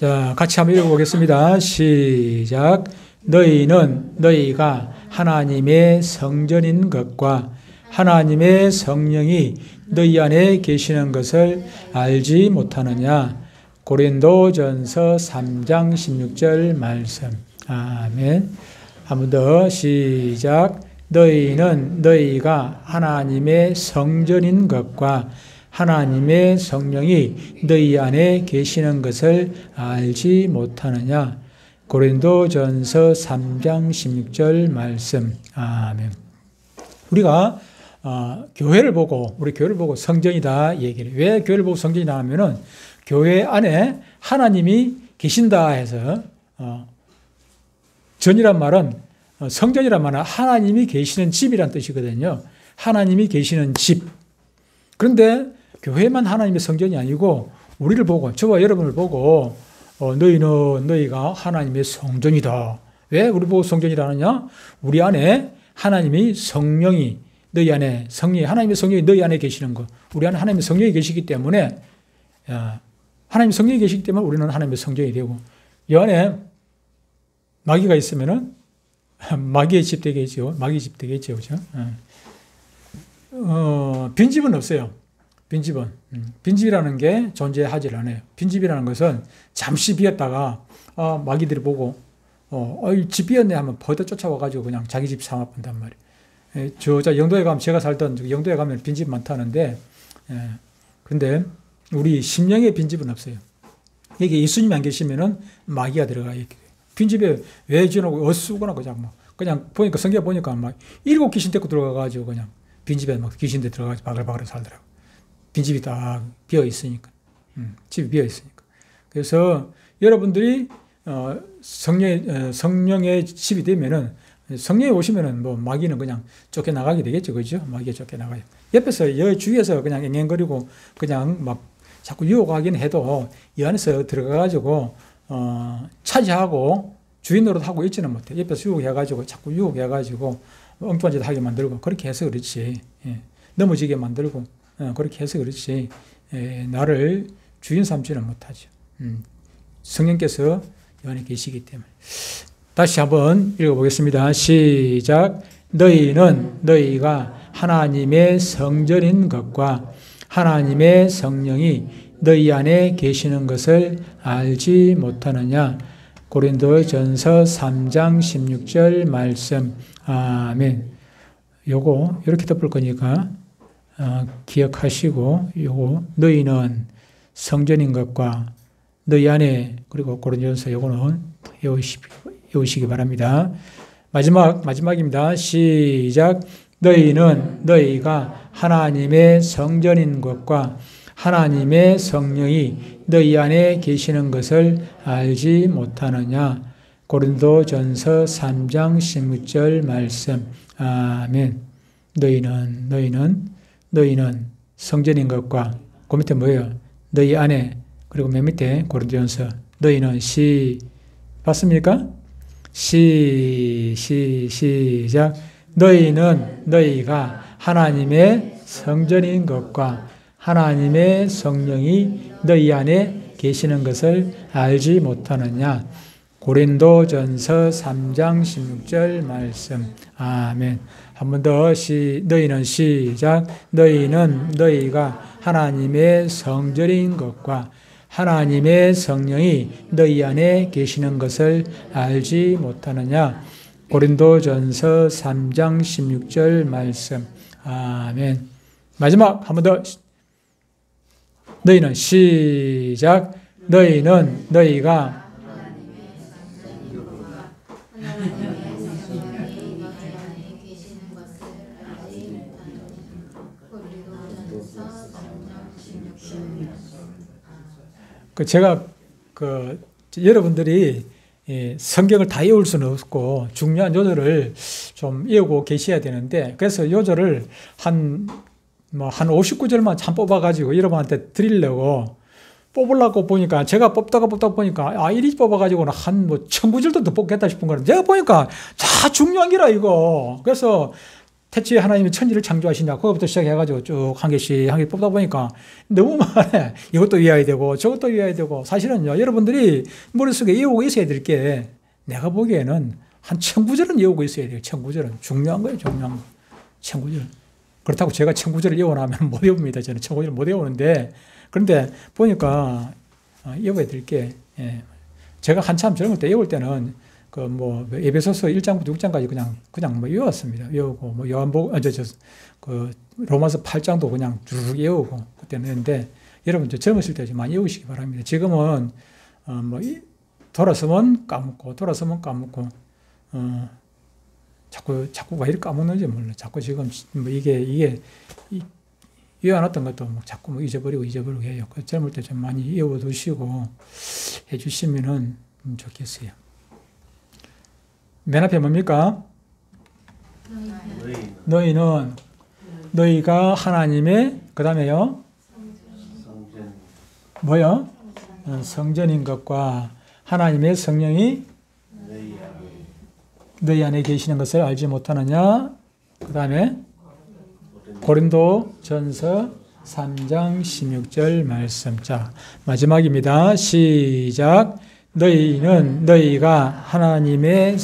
자, 같이 한번 읽어보겠습니다. 시작. 너희가 하나님의 성전인 것과 하나님의 성령이 너희 안에 계시는 것을 알지 못하느냐. 고린도전서 3장 16절 말씀. 아멘. 한 번 더 시작. 너희가 하나님의 성전인 것과 하나님의 성령이 너희 안에 계시는 것을 알지 못하느냐. 고린도전서 3장 16절 말씀. 아멘. 우리가 교회를 보고 성전이다 얘기를. 왜 교회를 보고 성전이다 하면은 교회 안에 하나님이 계신다 해서 전이란 말은 성전이란 말은 하나님이 계시는 집이란 뜻이거든요. 하나님이 계시는 집. 그런데 교회만 하나님의 성전이 아니고 우리를 보고 저와 여러분을 보고 너희가 하나님의 성전이다. 왜 우리 보고 성전이라 하느냐? 우리 안에 하나님이 성령이 너희 안에 하나님의 성령이 너희 안에 계시는 것. 우리 안에 하나님의 성령이 계시기 때문에 하나님의 성령이 계시기 때문에 우리는 하나님의 성전이 되고 이 안에 마귀가 있으면은 마귀의 집 되겠죠. 마귀 집 되겠죠. 그죠? 빈집은 없어요. 빈집이라는 게 존재하지 않아요. 빈집이라는 것은 잠시 비었다가 마귀들이 보고 집 비었네 하면 벌떡 쫓아와가지고 그냥 자기 집 삼아본단 말이에요. 영도에 가면 제가 살던 영도에 가면 빈집 많다는데 근데 우리 심령의 빈집은 없어요. 이게 예수님이 안 계시면은 마귀가 들어가요. 빈집에 왜 지나고 어쓰거나 그냥 보니까 성경 보니까 막 7 귀신 데리고 들어가가지고 그냥 빈집에 막 귀신들 들어가서 바글바글 살더라고. 빈집이 딱 비어 있으니까. 집이 비어 있으니까. 그래서 여러분들이 성령의 집이 되면은 성령이 오시면은 뭐 마귀는 그냥 쫓겨나가게 되겠죠. 그죠? 마귀가 쫓겨나가요. 옆에서 여기 주위에서 그냥 앵앵거리고 그냥 막 자꾸 유혹하긴 해도 이 안에서 들어가가지고 차지하고 주인 노릇하고 있지는 못해. 옆에서 유혹해가지고 자꾸 유혹해가지고 엉뚱한 짓 하게 만들고 그렇게 해서 그렇지. 넘어지게 만들고 그렇게 해서 그렇지. 나를 주인 삼지는 못하죠. 성령께서 이 안에 계시기 때문에. 다시 한번 읽어보겠습니다. 시작. 너희가 하나님의 성전인 것과 하나님의 성령이 너희 안에 계시는 것을 알지 못하느냐. 고린도전서 3장 16절 말씀. 아멘. 요거 이렇게 덮을 거니까 기억하시고 요거 너희는 성전인 것과 너희 안에 그리고 고린도전서 요거는 외우시기 바랍니다. 마지막입니다. 시작. 너희가 하나님의 성전인 것과 하나님의 성령이 너희 안에 계시는 것을 알지 못하느냐. 고린도전서 3장 16절 말씀. 아멘. 너희는 성전인 것과 그 밑에 뭐예요? 너희 안에 그리고 맨 밑에 고린도전서 너희는 봤습니까? 시작. 너희가 하나님의 성전인 것과 하나님의 성령이 너희 안에 계시는 것을 알지 못하느냐. 고린도전서 3장 16절 말씀. 아멘. 한 번 더 너희는 시작. 너희가 하나님의 성전인 것과 하나님의 성령이 너희 안에 계시는 것을 알지 못하느냐. 고린도전서 3장 16절 말씀. 아멘. 마지막 한 번 더. 너희는 시작. 너희가 제가 여러분들이 성경을 다 외울 수는 없고 중요한 요절을 좀 외우고 계셔야 되는데 그래서 요절을 한 59절만 참 뽑아가지고 여러분한테 드리려고 뽑으려고 보니까 제가 뽑다가 보니까 이리 뽑아가지고는 한 1000구절도 더 뽑겠다 싶은 거는 제가 보니까 다 중요한 기라 이거. 그래서 태초에 하나님이 천지를 창조하시냐, 그거부터 시작해가지고 쭉 한 개씩 한 개 뽑다 보니까 너무 많아. 이것도 외워야 되고 저것도 외워야 되고. 사실은요, 여러분들이 머릿속에 외우고 있어야 될 게 내가 보기에는 한 1000구절은 외우고 있어야 돼요. 1000구절은. 중요한 거예요, 중요한 거. 1000구절. 그렇다고 제가 1000구절을 외워나면 못 외웁니다. 저는 1000구절을 못 외우는데, 그런데 보니까 외워야 될 게, 제가 한참 젊을 때 외울 때는 에베소서 1장부터 6장까지 그냥 외웠습니다. 외우고, 로마서 8장도 그냥 쭉 외우고, 그때는 했는데, 여러분, 젊으실 때 많이 외우시기 바랍니다. 지금은, 돌아서면 까먹고, 자꾸 왜 이렇게 까먹는지 몰라. 자꾸 지금, 이게, 외워놨던 것도 자꾸 잊어버리고 해요. 젊을 때 좀 많이 외워두시고 해주시면은 좋겠어요. 맨 앞에 뭡니까? 너희가 하나님의, 그 다음에요? 뭐요? 성전인 것과 하나님의 성령이 너희 안에 계시는 것을 알지 못하느냐? 그 다음에 고린도전서 3장 16절 말씀. 자, 마지막입니다. 시작. 너희가 하나님의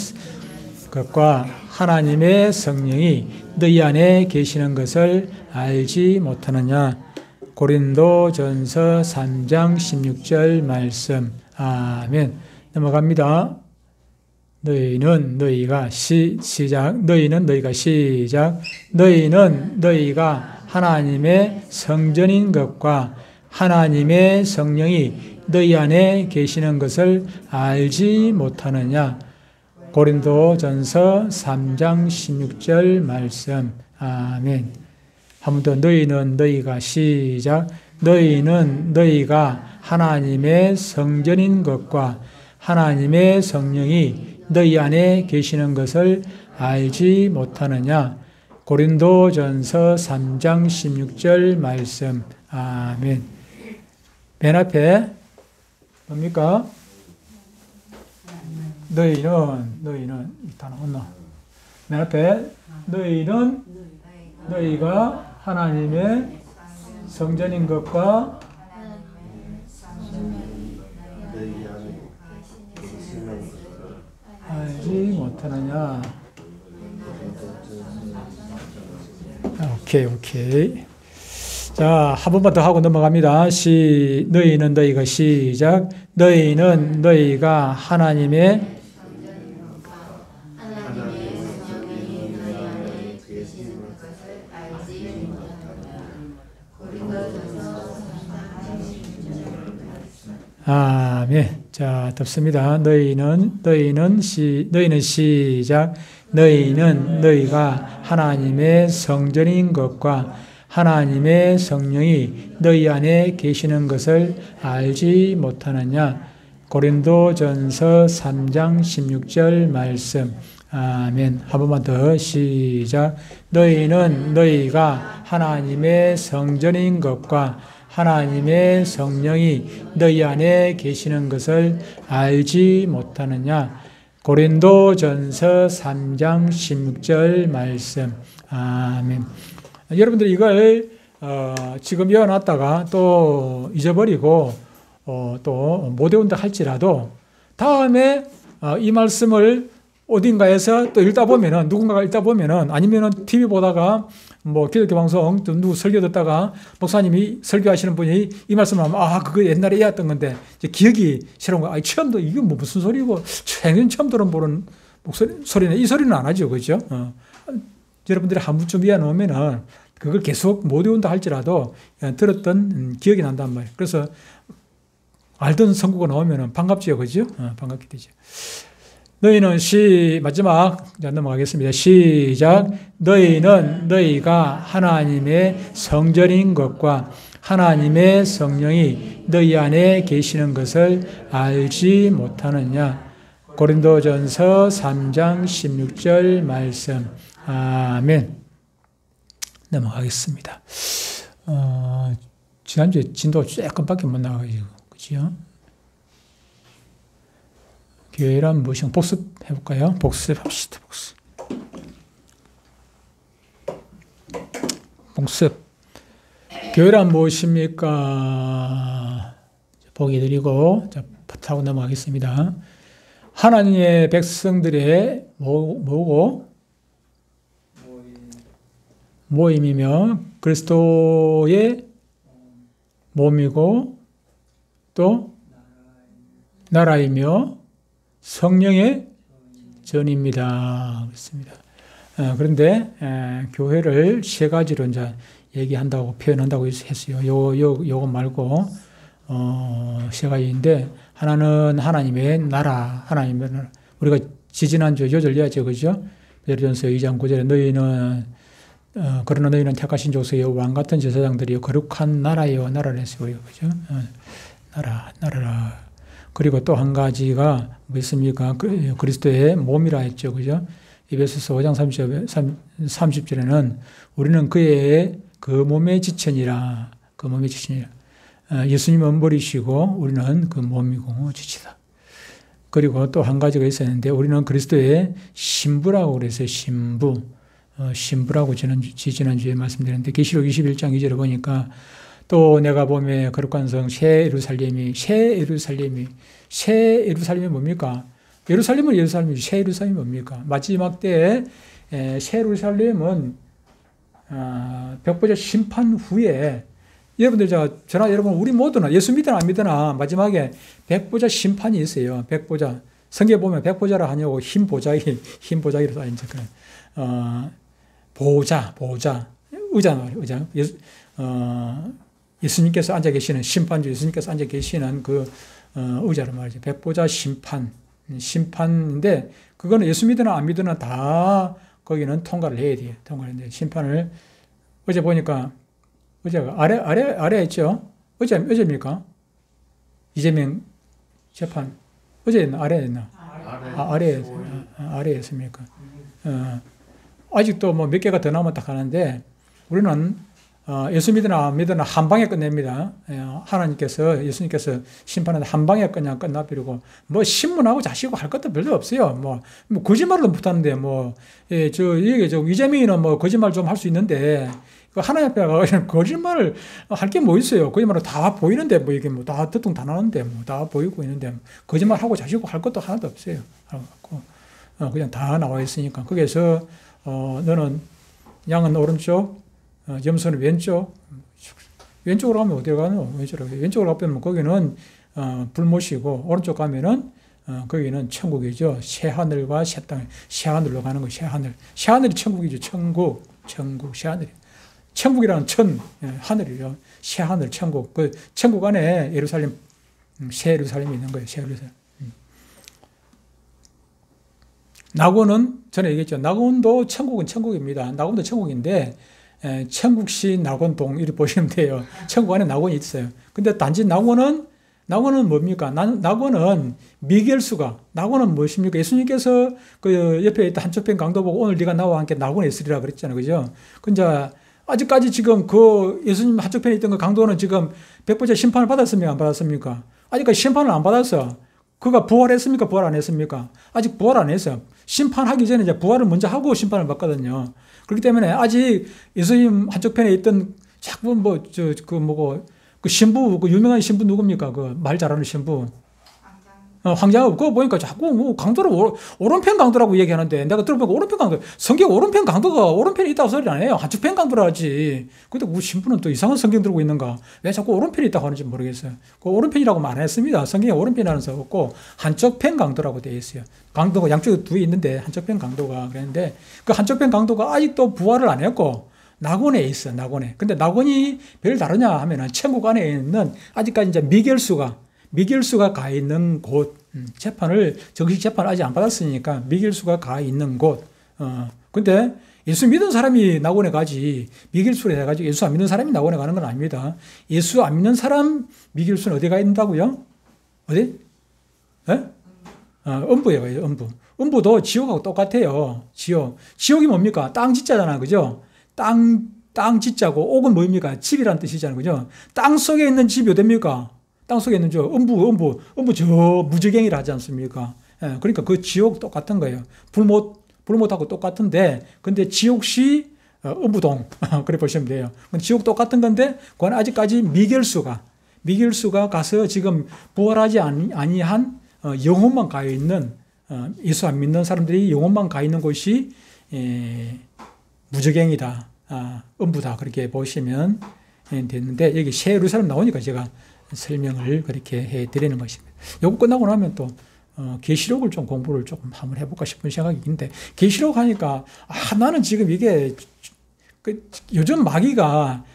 것과 하나님의 성령이 너희 안에 계시는 것을 알지 못하느냐. 고린도전서 3장 16절 말씀. 아멘. 넘어갑니다. 너희는 너희가 시작. 너희는 너희가 하나님의 성전인 것과 하나님의 성령이 너희 안에 계시는 것을 알지 못하느냐. 고린도전서 3장 16절 말씀. 아멘. 한 번 더. 너희가 시작. 너희가 하나님의 성전인 것과 하나님의 성령이 너희 안에 계시는 것을 알지 못하느냐. 고린도전서 3장 16절 말씀. 아멘. 맨 앞에 뭡니까? 너희는 다 나왔나? 맨 앞에 너희가 하나님의 성전인 것과 알지 못하느냐. 오케이. 자, 한 번만 더 하고 넘어갑니다. 너희가 시작. 너희가 하나님의 아멘. 자, 덥습니다. 너희는 시작. 너희가 하나님의 성전인 것과 하나님의 성령이 너희 안에 계시는 것을 알지 못하느냐. 고린도전서 3장 16절 말씀. 아멘. 한 번만 더 시작. 너희가 하나님의 성전인 것과 하나님의 성령이 너희 안에 계시는 것을 알지 못하느냐. 고린도전서 3장 16절 말씀. 아멘. 여러분들 이걸 지금 외워놨다가 또 잊어버리고 또 못 외운다 할지라도 다음에 이 말씀을 어딘가에서 또 읽다 보면은, 누군가가 읽다 보면은, 아니면은 TV 보다가 기독교 방송 누구 설교 듣다가 목사님이 설교하시는 분이 이 말씀을 하면, 그거 옛날에 외웠던 건데 이제 기억이 새로운 거. 처음 이게 무슨 소리고, 처음 들어보는 소리네. 이 소리는 안 하죠, 그렇죠? 여러분들이 한 번쯤 외워놓으면은 그걸 계속 못 외운다 할지라도 들었던 기억이 난단 말이에요. 그래서 알던 성구가 나오면은 반갑지요, 그죠? 반갑게 되죠. 너희는 마지막 넘어가겠습니다. 시작. 너희가 하나님의 성전인 것과 하나님의 성령이 너희 안에 계시는 것을 알지 못하느냐. 고린도전서 3장 16절 말씀. 아멘. 넘어가겠습니다. 지난주에 진도가 조금밖에 못 나가가지고, 그죠? 교회란 무엇인가 복습해볼까요? 복습합시다. 복습. 복습. 교회란 무엇입니까? 보기 드리고 타고 넘어가겠습니다. 하나님의 백성들의 뭐고? 모임이며 그리스도의 몸이고 또 나라이며 성령의 전입니다. 그렇습니다. 그런데 교회를 세 가지로 이제 얘기한다고 표현한다고 했어요. 요거 말고 세 가지인데 하나는 하나님의 나라, 하나님의 나라. 우리가 지지난주 요절 이야기죠, 그죠? 베드로전서 2장 9절에 너희는 그러나 너희는 택하신 족속의 왕 같은 제사장들이요 거룩한 나라요 나라를 했어요, 그죠? 나라라. 그리고 또 한 가지가 뭐 있습니까? 그리스도의 몸이라 했죠, 그죠? 에베소서 5장 30절에는 우리는 그의 그 몸의 지체니라. 그 몸의 지체니라. 예수님은 머리시고 우리는 그 몸이고 지체다. 그리고 또 한 가지가 있었는데 우리는 그리스도의 신부라고 그랬어요. 신부라고 지난주에 말씀드렸는데 계시록 21장 2절을 보니까 또 내가 보면 거룩한 성 새 예루살렘이 뭡니까? 예루살렘이 새 예루살렘이 뭡니까? 마지막 때에 새 예루살렘은 벽보자 심판 후에 여러분들 여러분 우리 모두나 예수 믿으나 안 믿으나 마지막에 백보자 심판이 있어요. 백보자 성경에 보면 백보자라 하냐고 흰 보자기로 써 있는 보좌 의자 예수님께서 앉아 계시는 심판주 예수님께서 앉아 계시는 그 의자로 말이죠. 백보자 심판인데 그거는 예수 믿으나 안 믿으나 다 거기는 통과를 해야 돼요. 통과했는데 심판을 어제 보니까 어제가 아래 했죠. 어제입니까? 이재명 재판 어제였나 아래였나? 아래였습니까? 아직도 뭐 몇 개가 더 남았다 하는데 우리는 예수 믿으나 안 믿으나 한 방에 끝냅니다. 하나님께서 예수님께서 심판하는 한 방에 그냥 끝나버리고 뭐 신문하고 자시고 할 것도 별로 없어요. 뭐 거짓말도 못하는데 이재명이는 뭐 거짓말 좀 할 수 있는데 하나님 앞에 가서 거짓말을 할 게 뭐 있어요. 거짓말은 다 보이는데 뭐 이게 뭐 다 대통령 다 나오는데 뭐 다 보이고 있는데 거짓말하고 자시고 할 것도 하나도 없어요. 그냥 다 나와 있으니까 거기에서 너는 양은 오른쪽, 염소는 왼쪽으로 가면 어디로 가노? 왼쪽으로 가면 거기는 불못이고 오른쪽 가면은 거기는 천국이죠. 새 하늘과 새 땅, 새 하늘로 가는 거, 새 하늘이 천국이죠. 천국, 새 하늘. 천국이라는 하늘이요. 새 하늘, 천국. 그 천국 안에 예루살렘, 새 예루살렘이 있는 거예요. 새 예루살렘. 낙원은 전에 얘기했죠. 낙원도 천국은 천국입니다. 낙원도 천국인데 천국시 낙원동 이렇게 보시면 돼요. 천국 안에 낙원이 있어요. 근데 단지 낙원은 뭡니까? 낙원은 미겔수가 낙원은 무엇입니까? 예수님께서 그 옆에 있던 한쪽편 강도 보고 오늘 네가 나와 함께 낙원에 있으리라 그랬잖아요. 그죠? 근데 아직까지 지금 그 예수님 한쪽편에 있던 그 강도는 지금 백보자 심판을 받았습니까? 안 받았습니까? 아직까지 심판을 안 받았어. 그가 부활했습니까? 부활 안 했습니까? 아직 부활 안 했어요. 심판하기 전에 이제 부활을 먼저 하고 심판을 받거든요. 그렇기 때문에 아직 예수님 한쪽 편에 있던 자꾸 그 신부, 그 유명한 신부 누굽니까? 그 말 잘하는 신부. 황장. 그거 보니까 자꾸 강도를 오른편 강도라고 얘기하는데 내가 들어보니까 오른편 강도, 성경 오른편 강도가 오른편에 있다고 소리 안 해요. 한쪽편 강도라 하지. 근데 우리 신부는 또 이상한 성경 들고 있는가? 왜 자꾸 오른편에 있다고 하는지 모르겠어요. 그 오른편이라고 말 안 했습니다. 성경에 오른편이라는 서 없고 한쪽편 강도라고 되어 있어요. 강도가 양쪽에 두 개 있는데 한쪽편 강도가 그랬는데 그 한쪽편 강도가 아직도 부활을 안 했고 낙원에 있어, 낙원에. 근데 낙원이 별 다르냐 하면은 천국 안에 있는 아직까지 이제 미겔수가 가 있는 곳, 정식 재판을 아직 안 받았으니까 미겔수가 가 있는 곳. 근데 예수 믿은 사람이 낙원에 가지, 미겔수를 해가지고 예수 안 믿는 사람이 낙원에 가는 건 아닙니다. 예수 안 믿는 사람 미겔수는 어디 가 있다고요? 어디? 음부에 가요, 음부. 음부도 지옥하고 똑같아요. 지옥이 뭡니까? 땅 짓자잖아, 그죠? 땅 짓자고, 옥은 뭡니까? 집이란 뜻이잖아요, 그죠? 땅 속에 있는 집이 어딥니까? 땅 속에 있는 음부 저 무저갱이라 하지 않습니까? 그러니까 그 지옥 똑같은 거예요. 불못하고 똑같은데, 근데 지옥시 음부동 그래 보시면 돼요. 지옥 똑같은 건데 그건 아직까지 미결수가 가서 지금 부활하지 아니한 영혼만 가 있는 예수 안 믿는 사람들이 영혼만 가 있는 곳이 무저갱이다, 음부다 그렇게 보시면 되는데 여기 새 예루살렘 나오니까 제가 설명을 그렇게 해드리는 것입니다. 요거 끝나고 나면 또 계시록을 좀 공부를 조금 한번 해볼까 싶은 생각이 있는데 계시록 하니까 나는 지금 이게 요즘 마귀가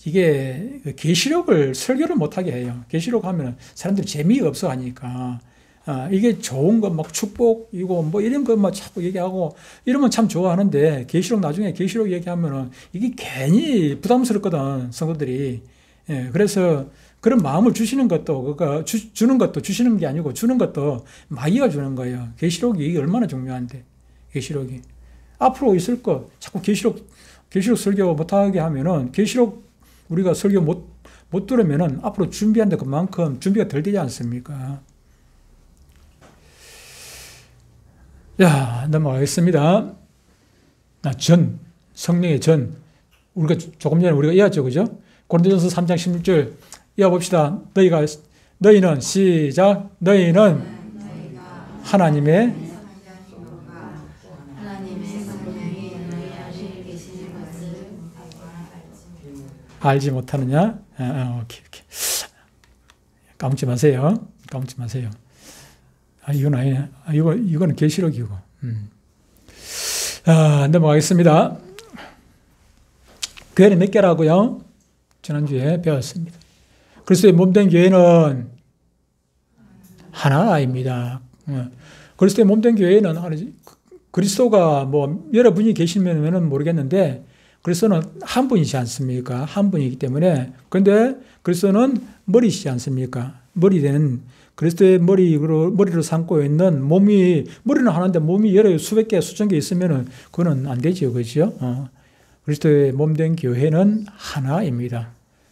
이게 계시록을 설교를 못하게 해요. 계시록 하면 사람들이 재미없어 하니까 이게 좋은 거 막 축복이고 뭐 이런 거 막 자꾸 얘기하고 이러면 참 좋아하는데 계시록 나중에 계시록 얘기하면은 이게 괜히 부담스럽거든 성도들이. 그래서 그런 마음을 주시는 것도 주는 것도 주시는 게 아니고 주는 것도 마귀가 주는 거예요. 계시록이 이게 얼마나 중요한데 계시록이 앞으로 있을 거 자꾸 계시록 설교 못하게 하면은 계시록 우리가 설교 못 들으면은 앞으로 준비하는데 그만큼 준비가 덜 되지 않습니까? 자, 넘어가겠습니다. 성령의 전. 우리가 조금 전에 우리가 이해했죠, 그죠? 고린도전서 3장 16절 이어봅시다. 너희는 시작. 너희는 하나님의 알지 못하느냐? 오케이. 까먹지 마세요. 이건 아니네. 이거는 계시록이고. 넘어가겠습니다. 교회는 몇 개라고요? 지난주에 배웠습니다. 그리스도의 몸된 교회는 하나입니다. 그리스도의 몸된 교회는 그리스도가 뭐 여러분이 계시면은 모르겠는데 그리스도는 한 분이지 않습니까? 한 분이기 때문에. 그런데 그리스도는 머리시지 않습니까? 머리 되는 그리스도의 머리로 삼고 있는 머리는 하나인데 몸이 여러 수백 개, 수천 개 있으면은 그거는 안 되죠. 그렇죠? 그리스도의 몸된 교회는 하나입니다.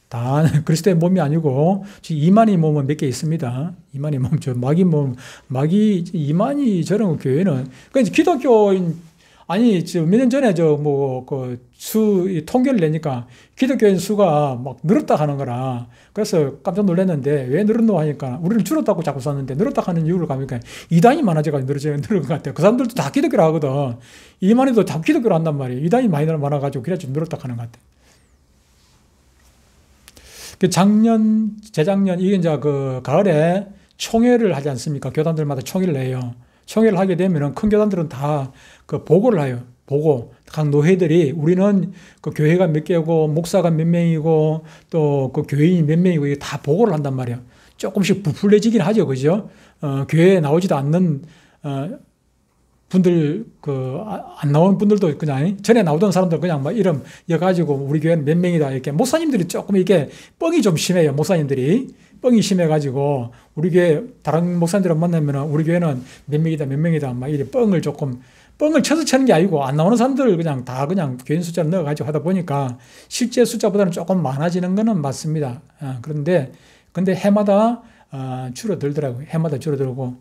다 그리스도의 몸이 아니고 지금 이만희 몸은 몇 개 있습니다. 이만희 몸, 마귀 이만희 저런 교회는 그러니까 기독교인 지금 몇 년 전에 통계를 내니까 기독교인 수가 막 늘었다 하는 거라. 그래서 깜짝 놀랐는데 왜 늘었노 하니까 우리는 줄었다고 자꾸 썼는데 늘었다 하는 이유를 가니까 이단이 많아져가지고 늘은 것 같아요. 그 사람들도 다 기독교를 하거든. 이만희도 다 기독교를 한단 말이에요. 이단이 많이 많아가지고 그래서 좀 늘었다 하는 것 같아요. 재작년, 이게 이제 가을에 총회를 하지 않습니까? 교단들마다 총회를 해요. 총회를 하게 되면은 큰 교단들은 다 보고를 해요. 각 노회들이 우리는 교회가 몇 개고, 목사가 몇 명이고, 또 교인이 몇 명이고, 이게 다 보고를 한단 말이에요. 조금씩 부풀려지긴 하죠. 그죠? 교회에 나오지도 않는, 분들, 안 나온 분들도 그냥, 전에 나오던 사람들 그냥 막 이름 여가지고 우리 교회는 몇 명이다. 이렇게. 목사님들이 조금 이게 뻥이 좀 심해요. 목사님들이. 뻥이 심해가지고 우리 교회 다른 목사님들을 만나면 우리 교회는 몇 명이다. 막 이래 뻥을 쳐서 치는 게 아니고 안 나오는 사람들 그냥 교인 숫자를 넣어가지고 하다 보니까 실제 숫자보다는 조금 많아지는 거는 맞습니다. 근데 해마다 줄어들더라고요. 해마다 줄어들고,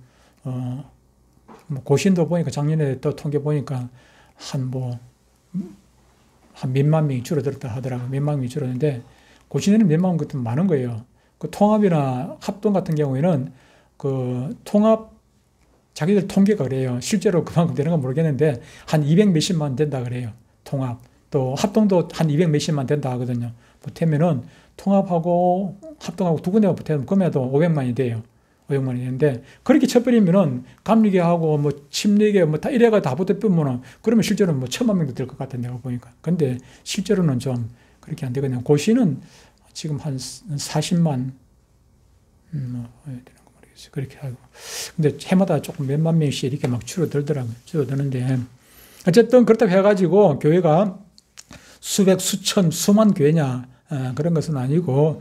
고신도 보니까 작년에 또 통계 보니까 한 몇만 명이 줄어들었다 하더라고요. 몇만 명이 줄었는데 고신에는 몇만 명 같은 많은 거예요. 통합이나 합동 같은 경우에는 통합 자기들 통계가 그래요. 실제로 그만큼 되는 건 모르겠는데 한 200 몇십만 된다 그래요. 통합. 또 합동도 한 200 몇십만 된다 하거든요. 보태면은 통합하고 합동하고 두 군데가 보태면 금액도 500만이 돼요. 500만이 되는데 그렇게 쳐버리면은 감리교하고 침례교 다 이래가 다 붙어보면은 그러면 실제로는 1,000만 명도 될 것 같은 내가 보니까. 근데 실제로는 좀 그렇게 안 되거든요. 고시는 지금 한 40만 그렇게 하고. 근데 해마다 조금 몇만 명씩 이렇게 막 줄어들더라고요. 줄어드는데 어쨌든 그렇다고 해가지고 교회가 수백, 수천, 수만 교회냐 그런 것은 아니고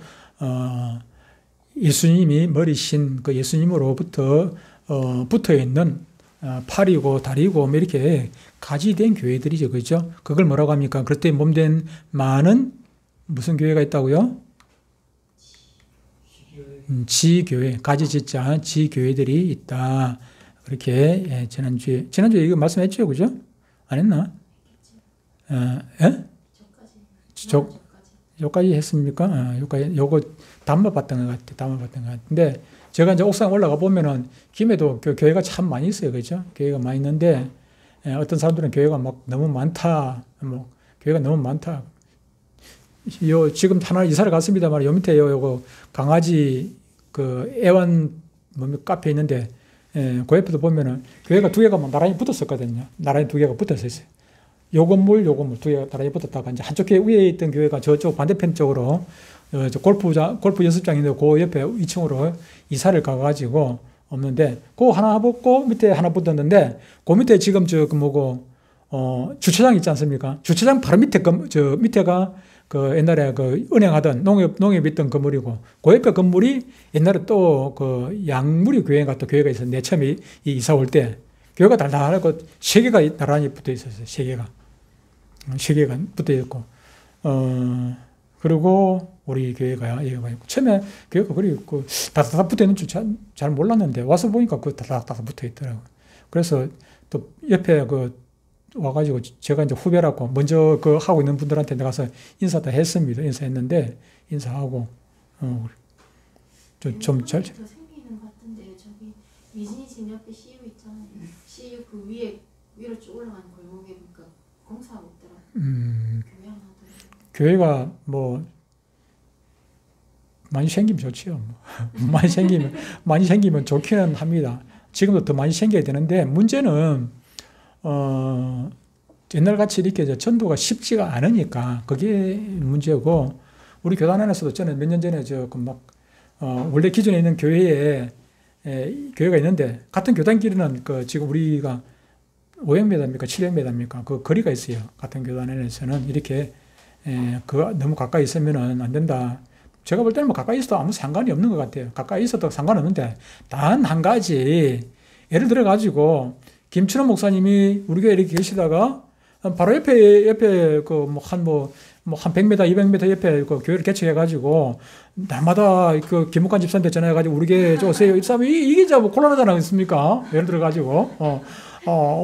예수님이 머리신 그 예수님으로부터 붙어 있는 팔이고 다리고 이렇게 가지된 교회들이죠. 그렇죠? 그걸 뭐라고 합니까? 그때 몸된 많은 무슨 교회가 있다고요? 지교회, 가지짓자 지교회들이 있다. 그렇게 지난주에 이거 말씀했죠, 그죠? 안 했나? 예? 요까지 했습니까? 요거 담아봤던 것 같아요. 담아봤던 것 같은데, 제가 이제 옥상 올라가 보면은, 김해도 교회가 참 많이 있어요. 그죠? 교회가 많이 있는데, 어떤 사람들은 교회가 막 너무 많다. 뭐, 교회가 너무 많다. 지금 하나 이사를 갔습니다만, 요 밑에 요거 강아지 애완 카페 있는데, 그 옆에도 보면은 교회가 두 개가 막 나란히 붙었었거든요. 나란히 두 개가 붙어서 있어요. 요 건물 두 개가 나란히 붙었다가 이제 한쪽 위에 있던 교회가 저쪽 반대편 쪽으로 골프 연습장인데 그 옆에 2층으로 이사를 가가지고 없는데 그거 하나 붙고 밑에 하나 붙었는데 그 밑에 지금 주차장 있지 않습니까? 주차장 바로 밑에 밑에가 옛날에 은행하던 농협 있던 건물이고 그 옆에 건물이 옛날에 또 양무리 교회가 또 교회가 있었는데 처음에 이사 올 때 교회가 달달하고 세 개가 나란히 붙어 있었어요. 세 개가 붙어 있고 그리고 우리 교회가 있고 처음에 교회가 그리고 다닥 붙어 있는 줄 잘 몰랐는데 와서 보니까 다닥 붙어 있더라고요. 그래서 또 옆에 와가지고 제가 이제 후배라고 먼저 하고 있는 분들한테 내가서 인사 다 했습니다. 인사했는데 인사하고 좀 잘. 더 생기는 것 같은데 저기 미진이 집 옆에 CU 있잖아요. CU 그 위로 쭉 올라가는 골목에 보니까 공사하고 있더라고요. 교회 하나 더. 교회가 뭐 많이 생기면 좋지요. 많이 생기면 좋기는 합니다. 지금도 더 많이 생겨야 되는데 문제는 옛날같이 이렇게 전도가 쉽지가 않으니까 그게 문제고 우리 교단 안에서도 저는 몇 년 전에 원래 기존에 있는 교회가 있는데 같은 교단끼리는 지금 우리가 500m입니까 700m입니까 그 거리가 있어요. 같은 교단 안에서는 이렇게 너무 가까이 있으면은 안 된다. 제가 볼 때는 뭐 가까이 있어도 아무 상관이 없는 것 같아요. 가까이 있어도 상관없는데 단 한 가지 예를 들어 가지고 김춘원 목사님이 우리 교회에 이렇게 계시다가 바로 옆에 한 100m, 200m 옆에 교회를 개척해가지고 날마다 김묵관 집사한테 전화해가지고 우리 교회 오세요. 이게 이제 곤란하지 않습니까? 예를 들어가지고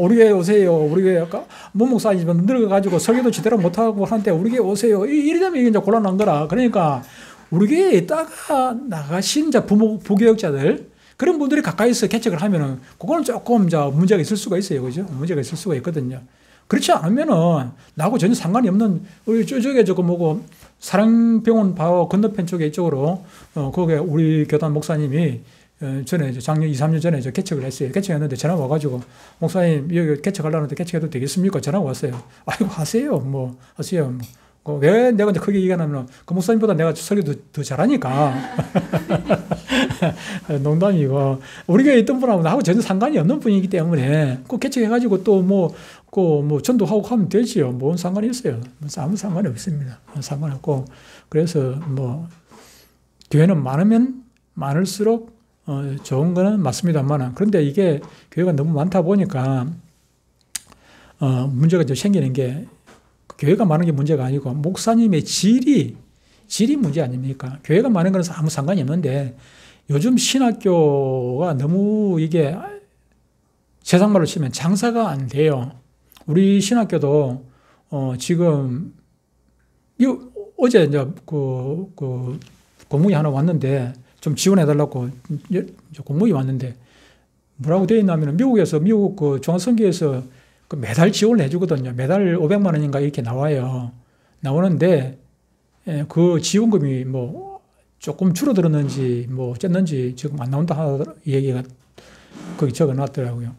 우리 교회 오세요. 우리 교회 아까 목사님 늙어가지고 설교도 제대로 못하고 하는데 우리 교회 오세요. 이러면 이게 이제 곤란한 거라. 그러니까 우리 교회에 있다가 나가신 부교역자들 그런 분들이 가까이서 개척을 하면은 그거는 조금 문제가 있을 수가 있어요. 그죠? 문제가 있을 수가 있거든요. 그렇지 않으면은 나하고 전혀 상관이 없는 우리 저쪽에 사랑병원 바로 건너편 쪽에 이쪽으로 거기에 우리 교단 목사님이 전에 작년 2, 3년 전에 개척을 했어요. 개척했는데 전화 와가지고 목사님 여기 개척하려는데 개척해도 되겠습니까? 전화 왔어요. 아이고 하세요. 하세요. 왜 내가 이제 크게 얘기하냐면 그 목사님보다 내가 설교도 더 잘하니까 농담이고 우리 교회에 있던 분하고 나하고 전혀 상관이 없는 분이기 때문에 꼭 개척해가지고 또 전도하고 하면 되지요. 뭔 상관이 있어요. 아무 상관이 없습니다. 상관없고 그래서 교회는 많으면 많을수록 좋은 거는 맞습니다만 그런데 이게 교회가 너무 많다 보니까 문제가 좀 생기는 게 교회가 많은 게 문제가 아니고 목사님의 질이 문제 아닙니까? 교회가 많은 건 아무 상관이 없는데 요즘 신학교가 너무 이게 세상말로 치면 장사가 안 돼요. 우리 신학교도 지금 어제 이제 공무원이 하나 왔는데 좀 지원해달라고 공무원이 왔는데 뭐라고 되어 있냐면 미국 중앙선교에서 매달 지원을 해주거든요. 매달 500만 원인가 이렇게 나오는데 그 지원금이 조금 줄어들었는지 어쨌는지 지금 안 나온다 얘기가 거기 적어 놨더라고요.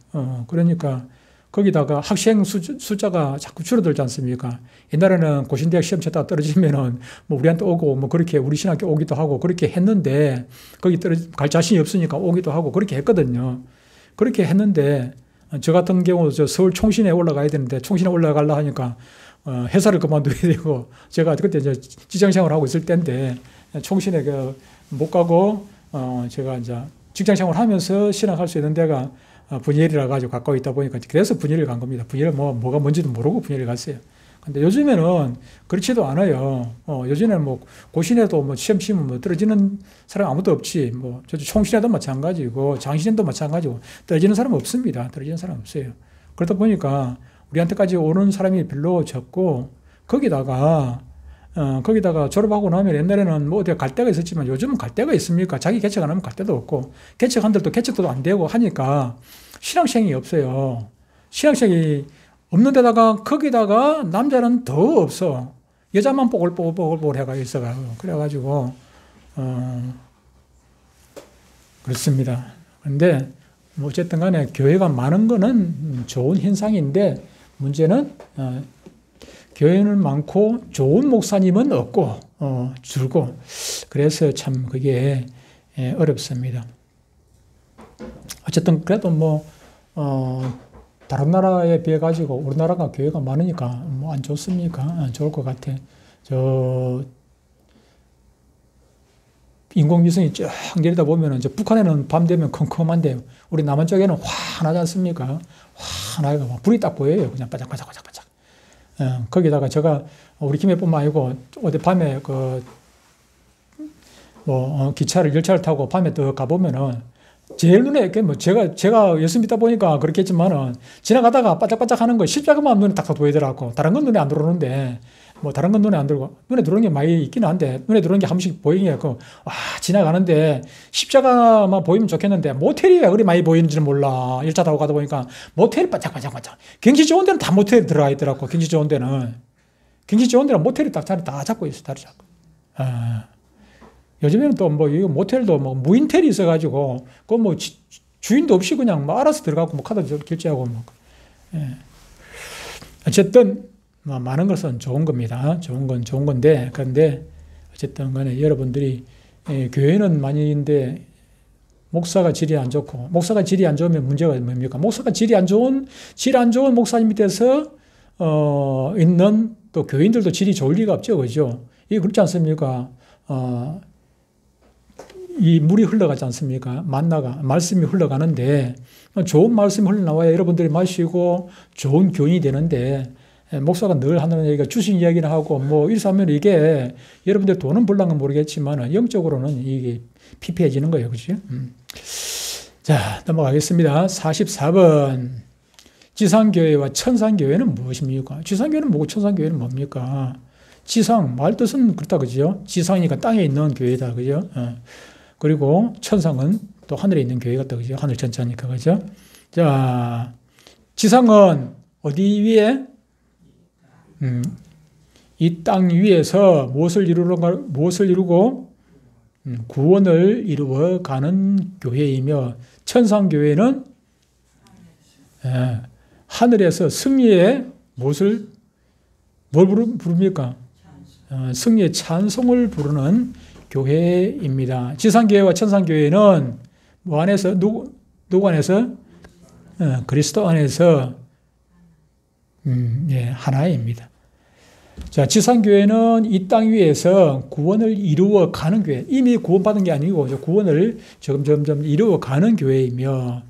그러니까 거기다가 학생 숫자가 자꾸 줄어들지 않습니까? 옛날에는 고신대학 시험 쳤다가 떨어지면은 우리한테 오고 그렇게 우리 신학교 오기도 하고 그렇게 했는데 거기 갈 자신이 없으니까 오기도 하고 그렇게 했거든요. 그렇게 했는데 저 같은 경우 서울 총신에 올라가야 되는데 총신에 올라가려 하니까 회사를 그만둬야 되고 제가 그때 이제 직장생활을 하고 있을 때인데 총신에 못 가고 제가 이제 직장생활을 하면서 신학할 수 있는 데가 분열이라 가지고 가까워 있다 보니까 그래서 분열을 간 겁니다. 분열 뭐가 뭔지도 모르고 분열을 갔어요. 근데 요즘에는 그렇지도 않아요. 요즘에는 고신에도 시험 치면 떨어지는 사람 아무도 없지. 저쪽 총신에도 마찬가지고 장신에도 마찬가지고 떨어지는 사람 없습니다. 떨어지는 사람 없어요. 그러다 보니까 우리한테까지 오는 사람이 별로 적고, 거기다가 졸업하고 나면 옛날에는 뭐 어디 갈 데가 있었지만 요즘은 갈 데가 있습니까? 자기 개척 안 하면 갈 데도 없고, 개척한 데도 개척도 안 되고 하니까 신앙생이 없어요. 신앙생이 없는 데다가 거기다가 남자는 더 없어. 여자만 뽀글뽀글 해가 있어가지고. 그래가지고, 그렇습니다. 근데, 뭐 어쨌든 간에 교회가 많은 거는 좋은 현상인데, 문제는, 교회는 많고 좋은 목사님은 없고, 줄고. 그래서 참 그게 어렵습니다. 어쨌든 그래도 뭐, 다른 나라에 비해 가지고 우리나라가 교회가 많으니까 뭐 안 좋습니까? 좋을 것 같아. 인공위성이 쫙 내리다 보면 이제 북한에는 밤 되면 컴컴한데 우리 남한 쪽에는 환하지 않습니까? 환하게 불이 딱 보여요. 그냥 바짝바짝바짝바짝. 거기다가 제가 우리 김해뿐만 아니고 어디 밤에 기차를 열차를 타고 밤에 더 가보면은 제일 눈에 뭐 제가 예수 믿다 보니까 그렇겠지만은 지나가다가 바짝바짝 하는 거 십자가만 눈에 딱 보이더라고. 다른 건 눈에 안 들어오는데 뭐 다른 건 눈에 안 들고 눈에 들어오는 게 많이 있긴 한데 눈에 들어오는 게 한 번씩 보이긴 해고 지나가는데 십자가만 보이면 좋겠는데 모텔이 왜 그리 많이 보이는지는 몰라. 열차 타고 가다 보니까 모텔이 바짝바짝바짝. 경치 좋은 데는 다 모텔이 들어가 있더라고. 경치 좋은 데는 모텔이 딱 자리 다 잡고 있어. 다리 잡고. 요즘에는 또 뭐 이거 모텔도 뭐 무인텔이 있어가지고 그 뭐 주인도 없이 그냥 뭐 알아서 들어가고 뭐 카드 결제하고 뭐. 어쨌든 뭐 많은 것은 좋은 겁니다. 좋은 건 좋은 건데 그런데 어쨌든 간에 여러분들이 교회는 많이인데 목사가 질이 안 좋고 목사가 질이 안 좋으면 문제가 뭡니까? 목사가 질이 안 좋은 목사님 밑에서 있는 또 교인들도 질이 좋을 리가 없죠, 그죠? 이게 그렇지 않습니까? 이 물이 흘러가지 않습니까? 말씀이 흘러가는데 좋은 말씀이 흘러나와야 여러분들이 마시고 좋은 교인이 되는데 목사가 늘 하는 얘기가 주신 이야기를 하고 뭐 이러면 이게 여러분들 돈은 벌랑은 모르겠지만 영적으로는 이게 피폐해지는 거예요. 그죠? 자, 넘어가겠습니다. 44번. 지상교회와 천상교회는 무엇입니까? 지상교회는 뭐고 천상교회는 뭡니까? 지상, 말 뜻은 그렇다, 그죠? 지상이니까 땅에 있는 교회다, 그죠? 그리고 천상은 또 하늘에 있는 교회 같다, 그죠? 하늘 천자니까, 그죠? 자, 지상은 어디 위에? 이 땅 위에서 무엇을 이루고 구원을 이루어가는 교회이며 천상교회는 하늘에서 승리의 뭘 부릅니까? 승리의 찬송을 부르는 교회입니다. 지상교회와 천상교회는 뭐 안에서 누구 안에서? 그리스도 안에서 하나입니다. 자, 지상교회는 이 땅 위에서 구원을 이루어가는 교회. 이미 구원받은 게 아니고 구원을 점점 이루어가는 교회이며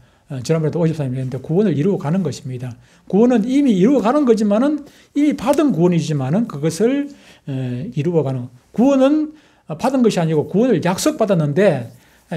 지난번에도 54님 했는데 구원을 이루어가는 것입니다. 구원은 이미 이루어가는 거지만은 이미 받은 구원이지만은 그것을 이루어가는 구원은 받은 것이 아니고 구원을 약속받았는데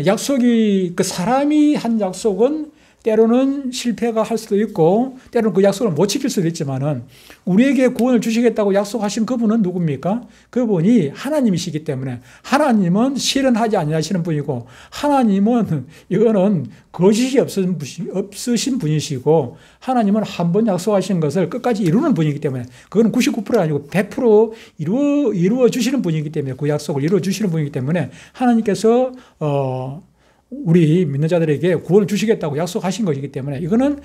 약속이 그 사람이 한 약속은 때로는 실패가 할 수도 있고 때로는 그 약속을 못 지킬 수도 있지만은 우리에게 구원을 주시겠다고 약속하신 그분은 누굽니까? 그분이 하나님이시기 때문에 하나님은 실현하지 아니하시는 분이고 하나님은 이거는 거짓이 없으신 분이시고 하나님은 한 번 약속하신 것을 끝까지 이루는 분이기 때문에 그건 99%가 아니고 100% 이루어 주시는 분이기 때문에 그 약속을 이루어 주시는 분이기 때문에 하나님께서 우리 믿는 자들에게 구원을 주시겠다고 약속하신 것이기 때문에 이거는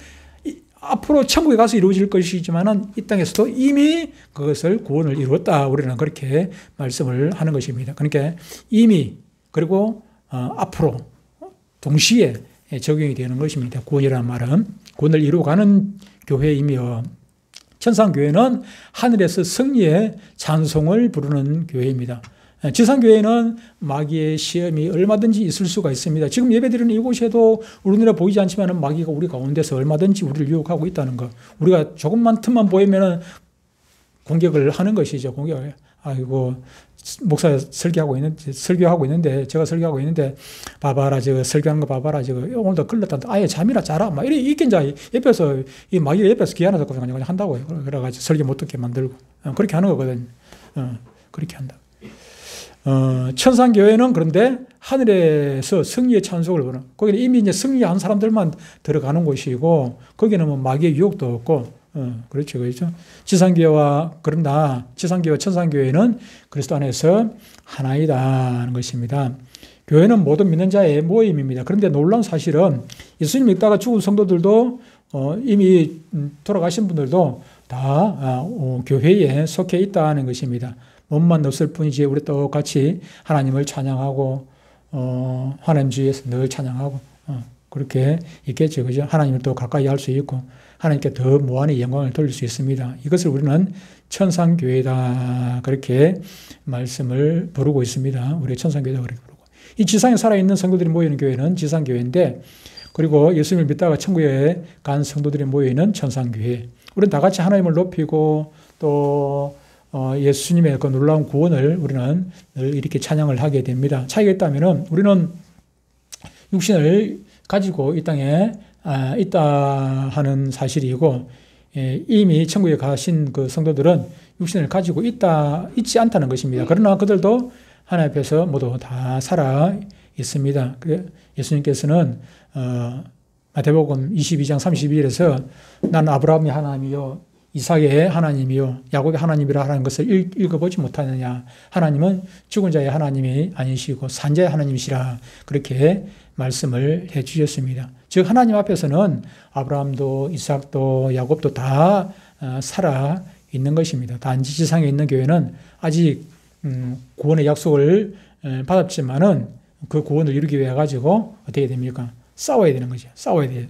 앞으로 천국에 가서 이루어질 것이지만은 이 땅에서도 이미 그것을 구원을 이루었다. 우리는 그렇게 말씀을 하는 것입니다. 그러니까 이미 그리고 앞으로 동시에 적용이 되는 것입니다. 구원이라는 말은 구원을 이루어가는 교회이며 천상교회는 하늘에서 승리의 찬송을 부르는 교회입니다. 지상교회는 마귀의 시험이 얼마든지 있을 수가 있습니다. 지금 예배드리는 이곳에도 우리눈에 보이지 않지만 마귀가 우리 가운데서 얼마든지 우리를 유혹하고 있다는 것. 우리가 조금만 틈만 보이면 공격을 하는 것이죠. 공격을 아이고, 목사 설교하고 있는데, 제가 설교하고 있는데, 봐봐라, 저거 설교하는 거 봐봐라, 저거 오늘도 걸렸다. 아예 잠이나 자라. 막 이렇게 이제 옆에서, 이 마귀가 옆에서 귀환해서 그냥 한다고요. 그래가지고 설교 못 듣게 만들고. 그렇게 하는 거거든요. 그렇게 한다. 천상교회는 그런데 하늘에서 승리의 찬송을 부르는, 거기는 이미 이제 승리한 사람들만 들어가는 곳이고, 거기는 뭐 마귀의 유혹도 없고, 그렇죠. 지상교회와, 그러나 지상교회와 천상교회는 그리스도 안에서 하나이다 하는 것입니다. 교회는 모든 믿는 자의 모임입니다. 그런데 놀라운 사실은 예수님 믿다가 죽은 성도들도 이미 돌아가신 분들도 다 교회에 속해 있다는 것입니다. 몸만 없을 뿐이지 우리 똑같이 하나님을 찬양하고 하나님 주위에서 늘 찬양하고 그렇게 있겠죠. 그죠? 하나님을 또 가까이 할 수 있고 하나님께 더 무한의 영광을 돌릴 수 있습니다. 이것을 우리는 천상교회다 그렇게 말씀을 부르고 있습니다. 우리 천상교회다 그렇게 부르고, 이 지상에 살아있는 성도들이 모이는 교회는 지상교회인데, 그리고 예수님을 믿다가 천국에 간 성도들이 모이는 천상교회. 우리는 다 같이 하나님을 높이고 또 예수님의 그 놀라운 구원을 우리는 늘 이렇게 찬양을 하게 됩니다. 차이가 있다면은 우리는 육신을 가지고 이 땅에 있다 하는 사실이고, 이미 천국에 가신 그 성도들은 육신을 가지고 있지 않다는 것입니다. 그러나 그들도 하나님 앞에서 모두 다 살아 있습니다. 예수님께서는 마태복음 22장 32절에서 난 아브라함의 하나님이요 이삭의 하나님이요 야곱의 하나님이라 하는 것을 읽어보지 못하느냐. 하나님은 죽은 자의 하나님이 아니시고 산자의 하나님이시라 그렇게 말씀을 해 주셨습니다. 즉 하나님 앞에서는 아브라함도 이삭도 야곱도 다 살아 있는 것입니다. 단지 지상에 있는 교회는 아직 구원의 약속을 받았지만은 그 구원을 이루기 위해 가지고 어떻게 됩니까? 싸워야 되는 거죠. 싸워야 돼요.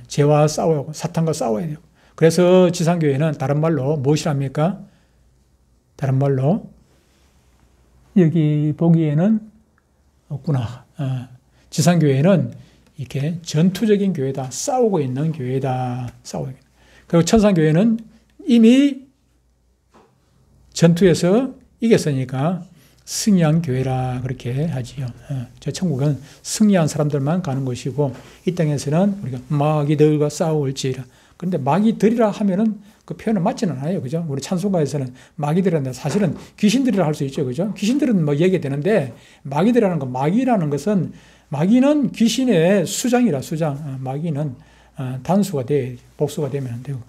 죄와 싸우고 사탄과 싸워야 돼요. 그래서 지상교회는 다른 말로 무엇이랍니까? 다른 말로 여기 보기에는 없구나. 지상교회는 이렇게 전투적인 교회다. 싸우고 있는 교회다. 그리고 천상교회는 이미 전투에서 이겼으니까 승리한 교회라 그렇게 하지요. 저 천국은 승리한 사람들만 가는 것이고, 이 땅에서는 우리가 마귀들과 싸울지라. 그런데 마귀들이라 하면은 그 표현은 맞지는 않아요. 그죠? 우리 찬송가에서는 마귀들이라는데 사실은 귀신들이라 할 수 있죠. 그죠? 귀신들은 뭐 얘기되는데 마귀들이라는 거, 마귀라는 것은 마귀는 귀신의 수장이라 수장. 마귀는 단수가 돼, 복수가 되면 안 되고.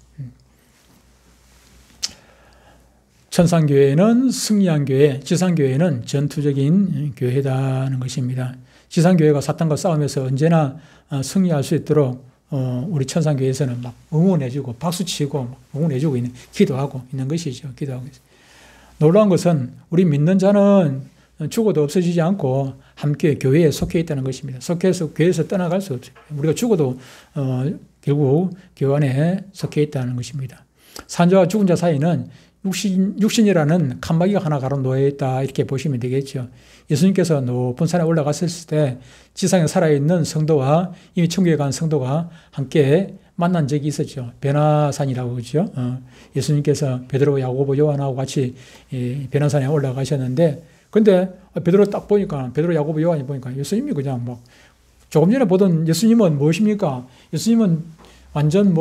천상교회는 승리한 교회, 지상교회는 전투적인 교회다는 것입니다. 지상교회가 사탄과 싸우면서 언제나 승리할 수 있도록 우리 천상교회에서는 막 응원해주고 박수치고 응원해주고 있는, 기도하고 있는 것이죠. 기도하고 있어요. 놀라운 것은 우리 믿는 자는 죽어도 없어지지 않고 함께 교회에 속해 있다는 것입니다. 속해서 교회에서 떠나갈 수 없어요. 우리가 죽어도 결국 교회 안에 속해 있다는 것입니다. 산자와 죽은 자 사이는 육신이라는 칸막이가 하나 가로 놓여 있다 이렇게 보시면 되겠죠. 예수님께서 높은 산에 올라갔을 때 지상에 살아있는 성도와 이미 천국에 간 성도가 함께 만난 적이 있었죠. 베나산이라고 그러죠. 예수님께서 베드로, 야고보, 요한하고 같이 베나산에 올라가셨는데, 근데 베드로 딱 보니까, 베드로, 야고보, 요한이 보니까 예수님이 그냥 막 조금 전에 보던 예수님은 무엇입니까? 예수님은 완전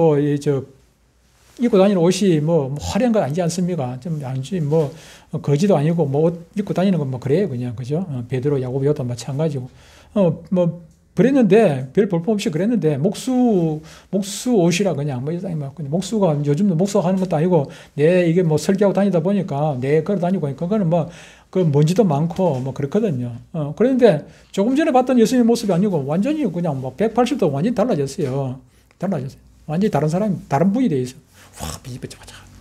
입고 다니는 옷이 화려한 거 아니지 않습니까? 좀 아니지, 거지도 아니고, 옷 입고 다니는 건 그래요, 그냥, 그죠? 베드로, 야고보, 요한도 마찬가지고. 그랬는데, 별 볼품없이 그랬는데, 목수 옷이라 그냥, 목수가, 요즘도 목수가 하는 것도 아니고, 이게 설계하고 다니다 보니까, 걸어 다니고, 그거는 그 먼지도 많고, 그렇거든요. 그런데 조금 전에 봤던 예수님의 모습이 아니고, 완전히 그냥 180도 완전히 달라졌어요. 완전히 다른 사람이, 다른 분이 돼 있어요.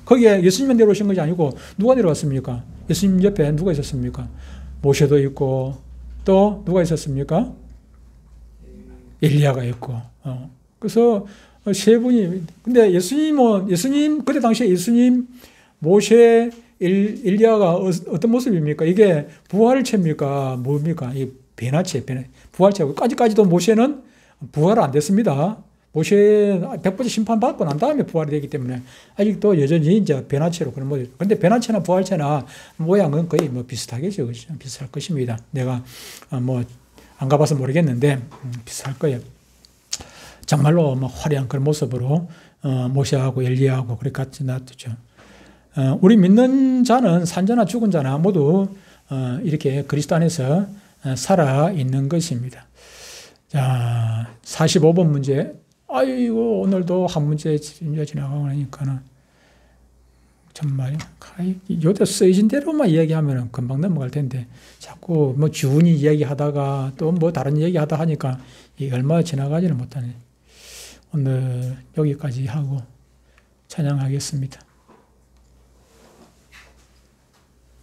거기에 예수님만 내려오신 것이 아니고 누가 내려왔습니까? 예수님 옆에 누가 있었습니까? 모세도 있고 또 누가 있었습니까? 엘리야가 있고. 그래서 세 분이, 근데 그때 당시에 예수님, 모세, 엘리야가 어떤 모습입니까? 이게 부활체입니까? 뭡니까? 이 변화체, 부활체고, 아직까지도 모세는 부활 안 됐습니다. 모세 100번째 심판받고 난 다음에 부활이 되기 때문에 아직도 여전히 이제 변화체로 그런 모습. 근데 변화체나 부활체나 모양은 거의 뭐 비슷하겠죠. 그렇죠? 비슷할 것입니다. 내가 뭐 안 가봐서 모르겠는데 비슷할 거예요. 정말로 뭐 화려한 그런 모습으로 모세하고 엘리야하고 그렇게 같이 놔두죠. 우리 믿는 자는 산자나 죽은 자나 모두 이렇게 그리스도 안에서 살아 있는 것입니다. 자, 45번 문제. 아이고, 오늘도 한 문제 지나가고 나니까는 정말 요새 쓰여진 대로만 이야기하면 금방 넘어갈 텐데 자꾸 뭐 주운이 이야기하다가 또 뭐 다른 이야기하다 하니까 이게 얼마 지나가지는 못하네. 오늘 여기까지 하고 찬양하겠습니다.